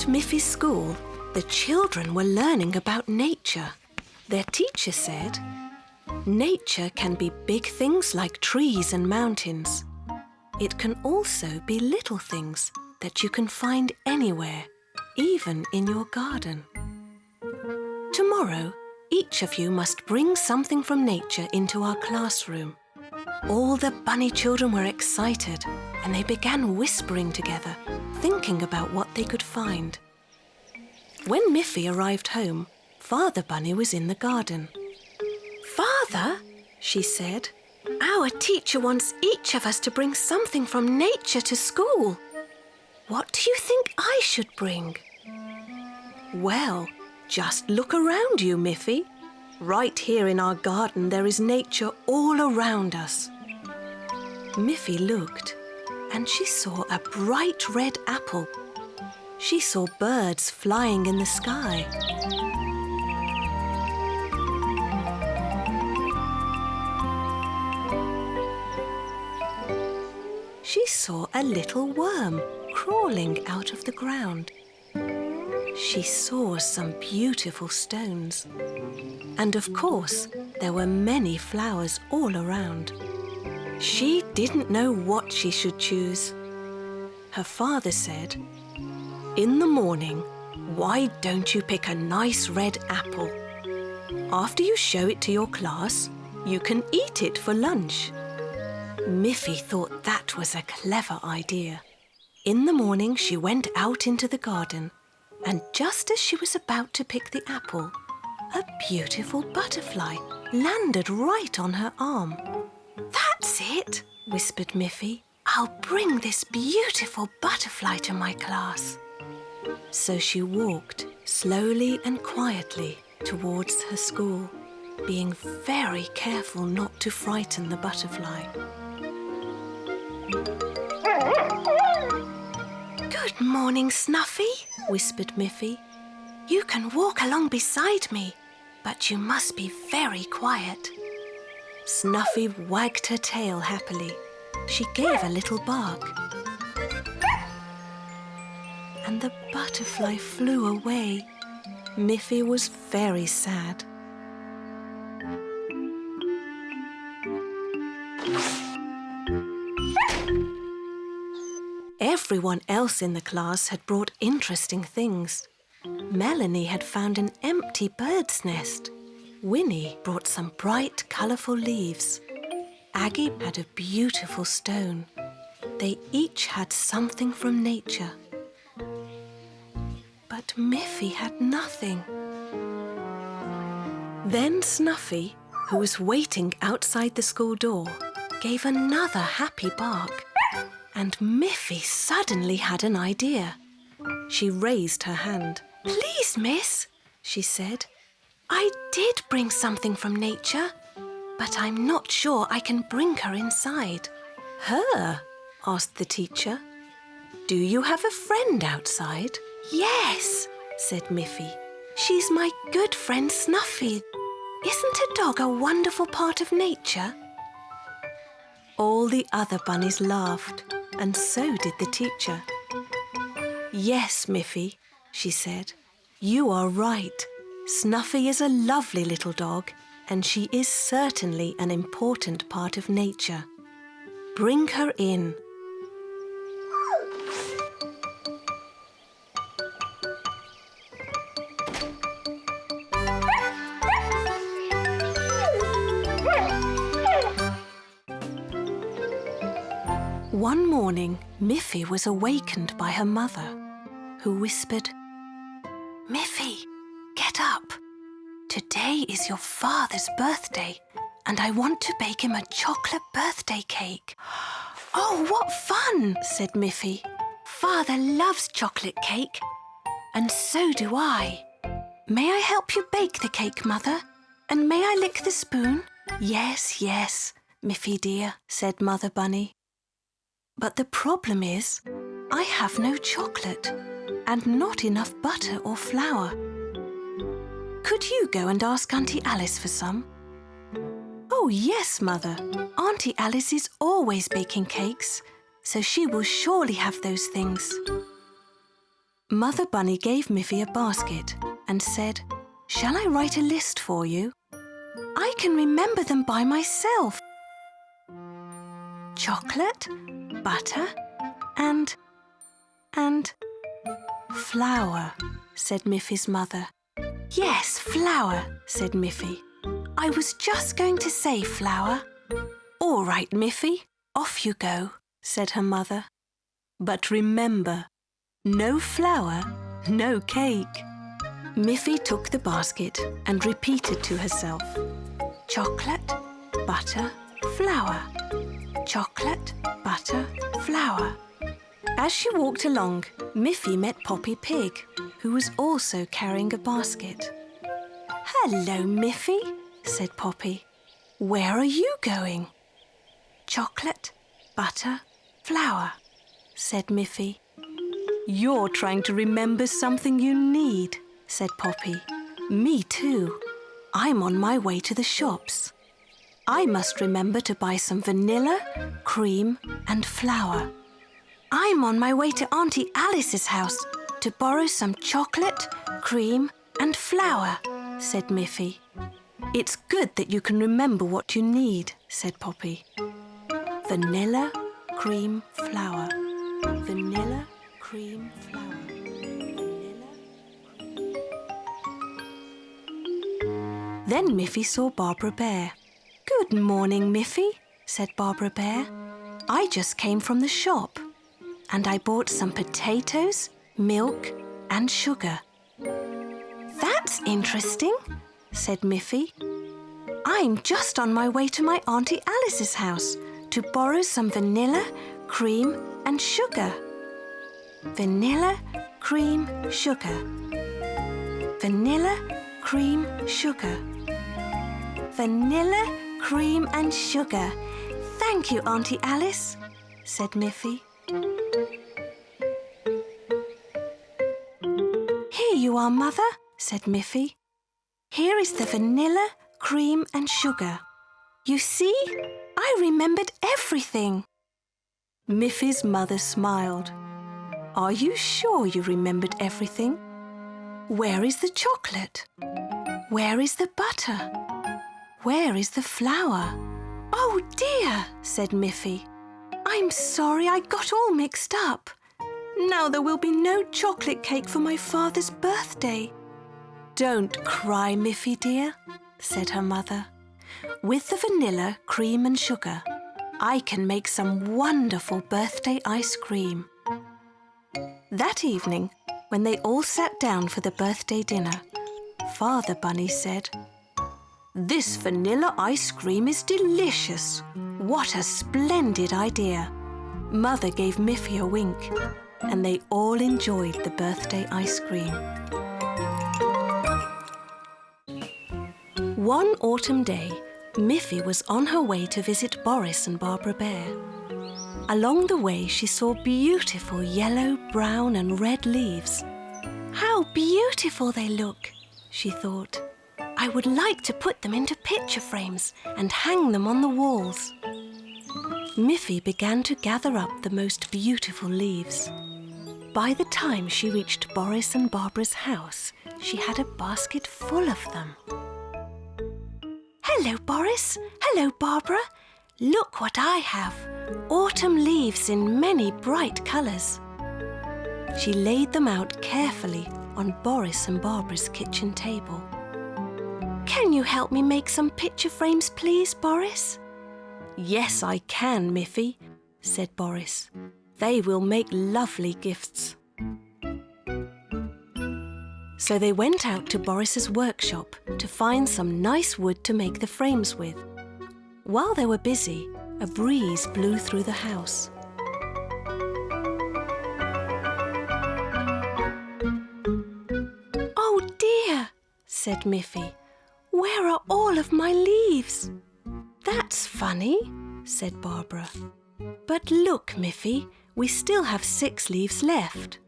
Miffy's school, the children were learning about nature. Their teacher said, "Nature can be big things like trees and mountains. It can also be little things that you can find anywhere, even in your garden. Tomorrow, each of you must bring something from nature into our classroom." All the bunny children were excited and they began whispering together, thinking about what they could find. When Miffy arrived home, Father Bunny was in the garden. "Father," she said, "our teacher wants each of us to bring something from nature to school. What do you think I should bring?" "Well, just look around you, Miffy. Right here in our garden there is nature all around us." Miffy looked and she saw a bright red apple. She saw birds flying in the sky. She saw a little worm crawling out of the ground. She saw some beautiful stones. And of course, there were many flowers all around. She didn't know what she should choose. Her father said, "In the morning, why don't you pick a nice red apple? After you show it to your class, you can eat it for lunch." Miffy thought that was a clever idea. In the morning, she went out into the garden, and just as she was about to pick the apple, a beautiful butterfly landed right on her arm. "That's it," whispered Miffy. "I'll bring this beautiful butterfly to my class." So she walked slowly and quietly towards her school, being very careful not to frighten the butterfly. "Good morning, Snuffy," whispered Miffy. "You can walk along beside me, but you must be very quiet." Snuffy wagged her tail happily. She gave a little bark. And the butterfly flew away. Miffy was very sad. Everyone else in the class had brought interesting things. Melanie had found an empty bird's nest. Winnie brought some bright, colourful leaves. Aggie had a beautiful stone. They each had something from nature. But Miffy had nothing. Then Snuffy, who was waiting outside the school door, gave another happy bark. And Miffy suddenly had an idea. She raised her hand. "Please, miss," she said. "I did bring something from nature, but I'm not sure I can bring her inside." "Her?" asked the teacher. "Do you have a friend outside?" "Yes," said Miffy. "She's my good friend Snuffy. Isn't a dog a wonderful part of nature?" All the other bunnies laughed, and so did the teacher. "Yes, Miffy," she said. "You are right. Snuffy is a lovely little dog, and she is certainly an important part of nature. Bring her in." One morning, Miffy was awakened by her mother, who whispered, "Miffy, get up. Today is your father's birthday, and I want to bake him a chocolate birthday cake." "Oh, what fun," said Miffy. "Father loves chocolate cake, and so do I. May I help you bake the cake, Mother? And may I lick the spoon?" "Yes, yes, Miffy dear," said Mother Bunny. "But the problem is, I have no chocolate and not enough butter or flour. Could you go and ask Auntie Alice for some?" "Oh, yes, Mother. Auntie Alice is always baking cakes, so she will surely have those things." Mother Bunny gave Miffy a basket and said, "Shall I write a list for you? I can remember them by myself. Chocolate, butter, and flour," said Miffy's mother. "Yes, flour," said Miffy. "I was just going to say flour." "All right, Miffy, off you go," said her mother. "But remember, no flour, no cake." Miffy took the basket and repeated to herself, "Chocolate, butter, flour. Chocolate, butter, flour." As she walked along, Miffy met Poppy Pig, who was also carrying a basket. "Hello, Miffy," said Poppy. "Where are you going?" "Chocolate, butter, flour," said Miffy. "You're trying to remember something you need," said Poppy. "Me too. I'm on my way to the shops. I must remember to buy some vanilla, cream and flour. I'm on my way to Auntie Alice's house to borrow some chocolate, cream and flour," said Miffy. "It's good that you can remember what you need," said Poppy. Vanilla, cream, flour. Vanilla, cream, flour. Vanilla, cream. Then Miffy saw Barbara Bear. "Good morning, Miffy," said Barbara Bear. "I just came from the shop and I bought some potatoes, milk and sugar." "That's interesting," said Miffy. "I'm just on my way to my Auntie Alice's house to borrow some vanilla, cream and sugar." Vanilla, cream, sugar. Vanilla, cream, sugar. Vanilla, cream and sugar. "Thank you, Auntie Alice," said Miffy. "Here you are, Mother," said Miffy. "Here is the vanilla, cream and sugar. You see, I remembered everything." Miffy's mother smiled. "Are you sure you remembered everything? Where is the chocolate? Where is the butter? Where is the flour?" "Oh dear," said Miffy. "I'm sorry I got all mixed up. Now there will be no chocolate cake for my father's birthday." "Don't cry, Miffy dear," said her mother. "With the vanilla, cream and sugar, I can make some wonderful birthday ice cream." That evening, when they all sat down for the birthday dinner, Father Bunny said, "This vanilla ice cream is delicious. What a splendid idea." Mother gave Miffy a wink, and they all enjoyed the birthday ice cream. One autumn day, Miffy was on her way to visit Boris and Barbara Bear. Along the way, she saw beautiful yellow, brown and red leaves. "How beautiful they look," she thought. "I would like to put them into picture frames and hang them on the walls." Miffy began to gather up the most beautiful leaves. By the time she reached Boris and Barbara's house, she had a basket full of them. "Hello, Boris. Hello, Barbara. Look what I have. Autumn leaves in many bright colours." She laid them out carefully on Boris and Barbara's kitchen table. "Can you help me make some picture frames, please, Boris?" "Yes, I can, Miffy," said Boris. "They will make lovely gifts." So they went out to Boris's workshop to find some nice wood to make the frames with. While they were busy, a breeze blew through the house. "Oh dear," said Miffy. "Where are all of my leaves?" "That's funny," said Barbara. "But look, Miffy, we still have 6 leaves left.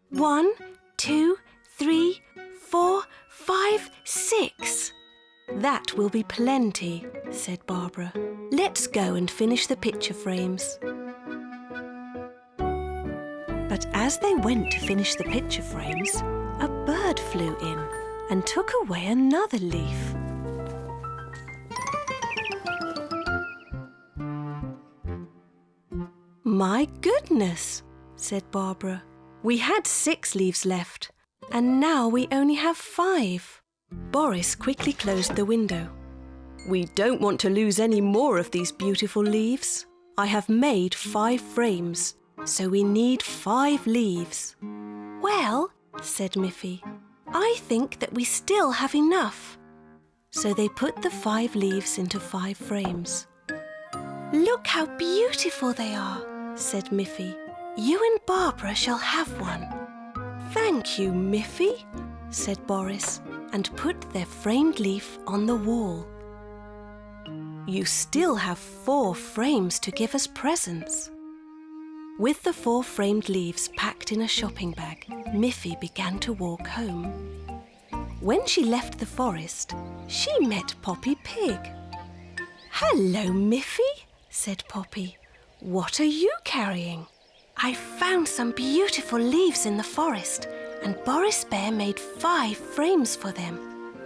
1, 2, 3, 4, 5, 6. "That will be plenty," said Barbara. "Let's go and finish the picture frames." But as they went to finish the picture frames, a bird flew in and took away another leaf. "My goodness," said Barbara. "We had 6 leaves left, and now we only have 5. Boris quickly closed the window. "We don't want to lose any more of these beautiful leaves. I have made 5 frames, so we need 5 leaves." "Well," said Miffy, "I think that we still have enough." So they put the 5 leaves into 5 frames. "Look how beautiful they are," said Miffy. "You and Barbara shall have one." "Thank you, Miffy," said Boris, and put their framed leaf on the wall. "You still have 4 frames to give as presents." With the 4 framed leaves packed in a shopping bag, Miffy began to walk home. When she left the forest, she met Poppy Pig. "Hello, Miffy," said Poppy. "What are you carrying?" "I found some beautiful leaves in the forest, and Boris Bear made 5 frames for them.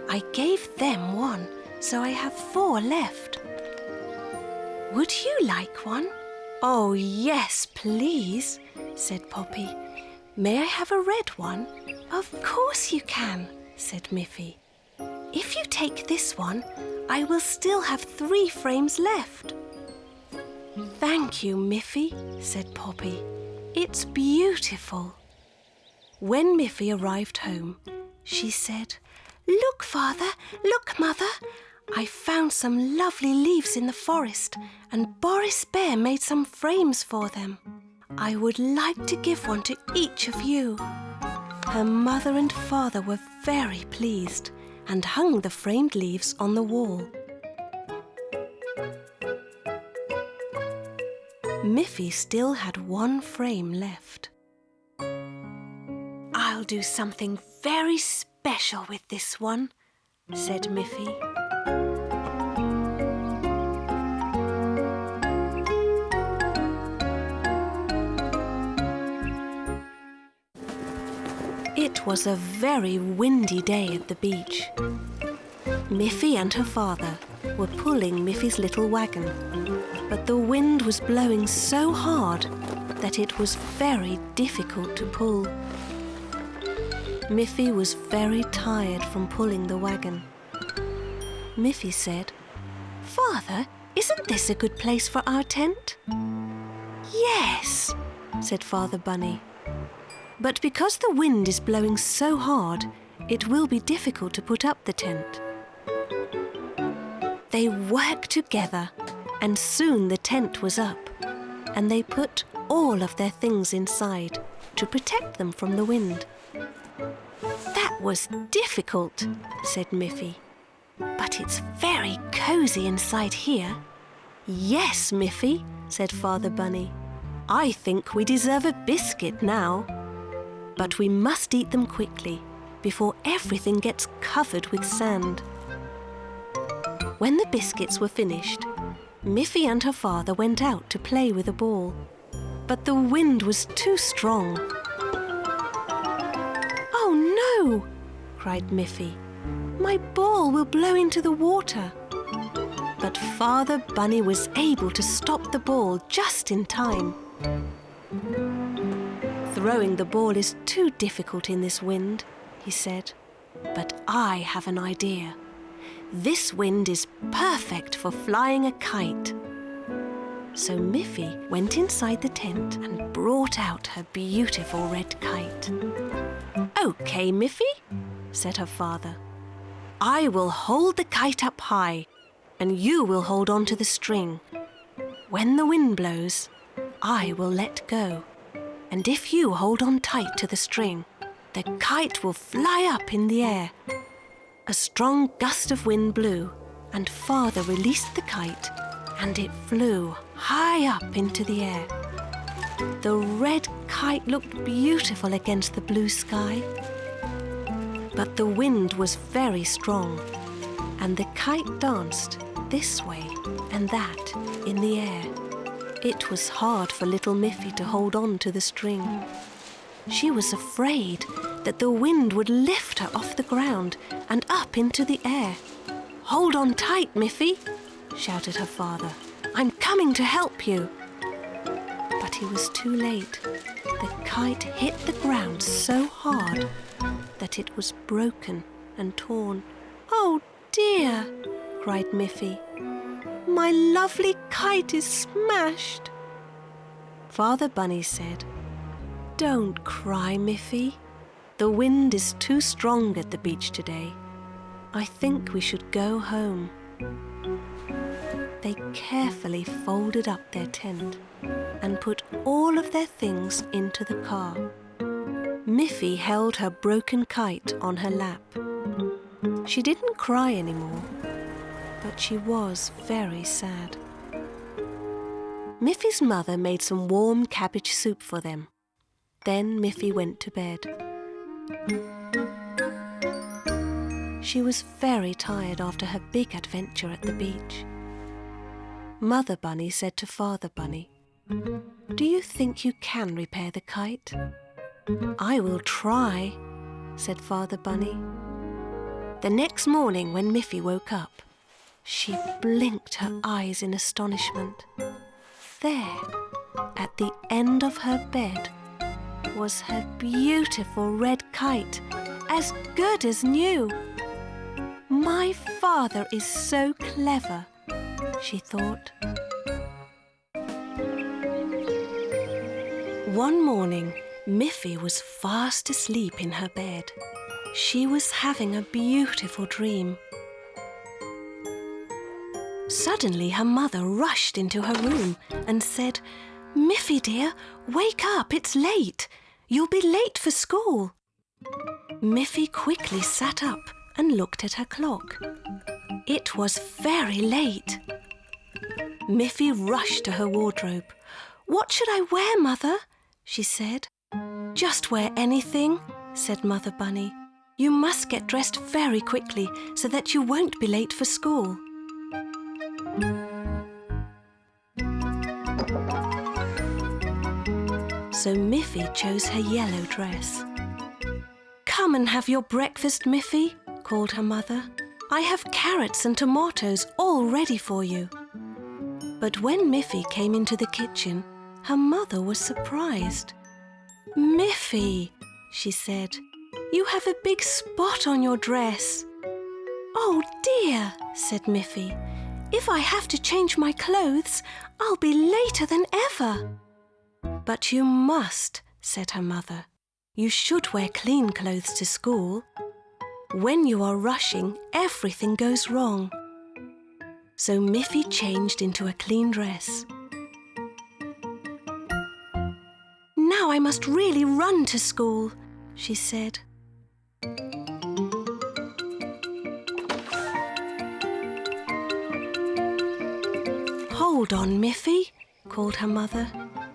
I gave them 1, so I have 4 left." "Would you like one?" "Oh, yes, please," said Poppy. "May I have a red one?" "Of course you can," said Miffy. "If you take this one, I will still have 3 frames left." "Thank you, Miffy," said Poppy. "It's beautiful." When Miffy arrived home, she said, "Look, Father, look, Mother. I found some lovely leaves in the forest, and Boris Bear made some frames for them. I would like to give one to each of you." Her mother and father were very pleased and hung the framed leaves on the wall. Miffy still had 1 frame left. "I'll do something very special with this one," said Miffy. It was a very windy day at the beach. Miffy and her father were pulling Miffy's little wagon, but the wind was blowing so hard that it was very difficult to pull. Miffy was very tired from pulling the wagon. Miffy said, "Father, isn't this a good place for our tent?" "Yes," said Father Bunny. "But because the wind is blowing so hard, it will be difficult to put up the tent." They worked together, and soon the tent was up, and they put all of their things inside to protect them from the wind. "That was difficult," said Miffy. "But it's very cosy inside here." "Yes, Miffy," said Father Bunny. "I think we deserve a biscuit now. But we must eat them quickly before everything gets covered with sand." When the biscuits were finished, Miffy and her father went out to play with a ball. But the wind was too strong. "Oh no!" cried Miffy. "My ball will blow into the water." But Father Bunny was able to stop the ball just in time. "Throwing the ball is too difficult in this wind," he said. "But I have an idea. This wind is perfect for flying a kite." So Miffy went inside the tent and brought out her beautiful red kite. "Okay, Miffy," said her father. "I will hold the kite up high, and you will hold on to the string. When the wind blows, I will let go. And if you hold on tight to the string, the kite will fly up in the air." A strong gust of wind blew, and Father released the kite, and it flew high up into the air. The red kite looked beautiful against the blue sky. But the wind was very strong, and the kite danced this way and that in the air. It was hard for little Miffy to hold on to the string. She was afraid that the wind would lift her off the ground and up into the air. "Hold on tight, Miffy," shouted her father. "I'm coming to help you." But he was too late. The kite hit the ground so hard that it was broken and torn. "Oh dear," cried Miffy. "My lovely kite is smashed." Father Bunny said, "Don't cry, Miffy. The wind is too strong at the beach today. I think we should go home." They carefully folded up their tent and put all of their things into the car. Miffy held her broken kite on her lap. She didn't cry anymore, but she was very sad. Miffy's mother made some warm cabbage soup for them. Then Miffy went to bed. She was very tired after her big adventure at the beach. Mother Bunny said to Father Bunny, "Do you think you can repair the kite?" "I will try," said Father Bunny. The next morning when Miffy woke up, she blinked her eyes in astonishment. There, at the end of her bed, was her beautiful red kite, as good as new. "My father is so clever," she thought. One morning, Miffy was fast asleep in her bed. She was having a beautiful dream. Suddenly, her mother rushed into her room and said, "Miffy dear, wake up, it's late. You'll be late for school." Miffy quickly sat up and looked at her clock. It was very late. Miffy rushed to her wardrobe. "What should I wear, Mother?" she said. "Just wear anything," said Mother Bunny. "You must get dressed very quickly so that you won't be late for school." So Miffy chose her yellow dress. "Come and have your breakfast, Miffy," called her mother. "I have carrots and tomatoes all ready for you." But when Miffy came into the kitchen, her mother was surprised. "Miffy," she said, "you have a big spot on your dress." "Oh dear," said Miffy. "If I have to change my clothes, I'll be later than ever." "But you must," said her mother. "You should wear clean clothes to school. When you are rushing, everything goes wrong." So Miffy changed into a clean dress. "Now I must really run to school," she said. "Hold on, Miffy," called her mother.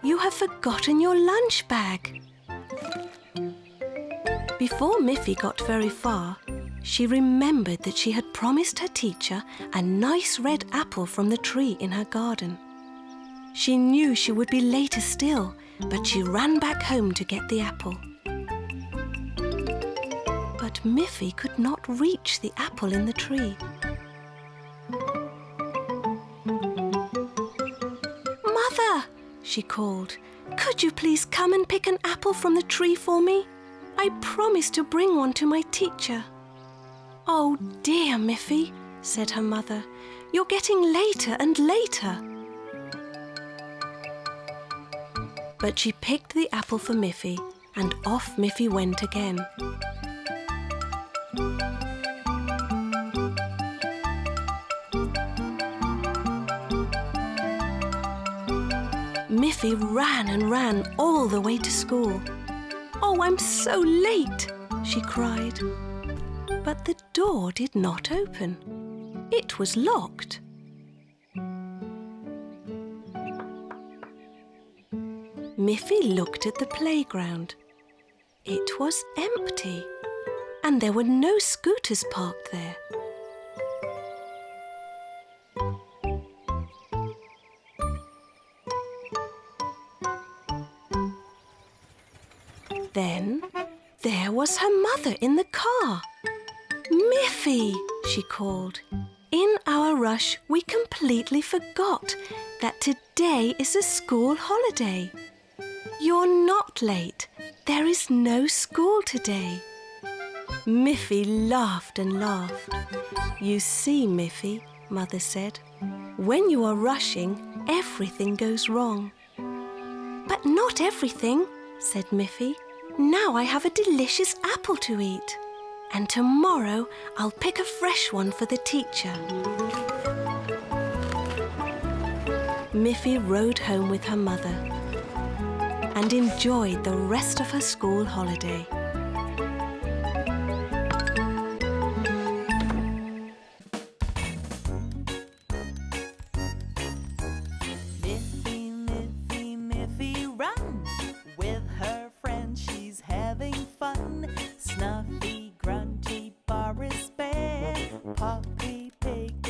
"You have forgotten your lunch bag." Before Miffy got very far, she remembered that she had promised her teacher a nice red apple from the tree in her garden. She knew she would be later still, but she ran back home to get the apple. But Miffy could not reach the apple in the tree. "Mother," she called, "could you please come and pick an apple from the tree for me? I promised to bring one to my teacher." "Oh dear, Miffy," said her mother, "you're getting later and later." But she picked the apple for Miffy, and off Miffy went again. Miffy ran and ran all the way to school. "Oh, I'm so late," she cried. But the door did not open. It was locked. Miffy looked at the playground. It was empty, and there were no scooters parked there. there was her mother in the car. "Miffy," she called. "In our rush, we completely forgot that today is a school holiday. You're not late. There is no school today." Miffy laughed and laughed. "You see, Miffy," Mother said, "when you are rushing, everything goes wrong." "But not everything," said Miffy. "Now I have a delicious apple to eat. And tomorrow I'll pick a fresh one for the teacher." Miffy rode home with her mother and enjoyed the rest of her school holiday. Miffy, Miffy, Miffy, run! With her friends she's having fun. Snuffy, Grunty, Boris Bear, Poppy Pig,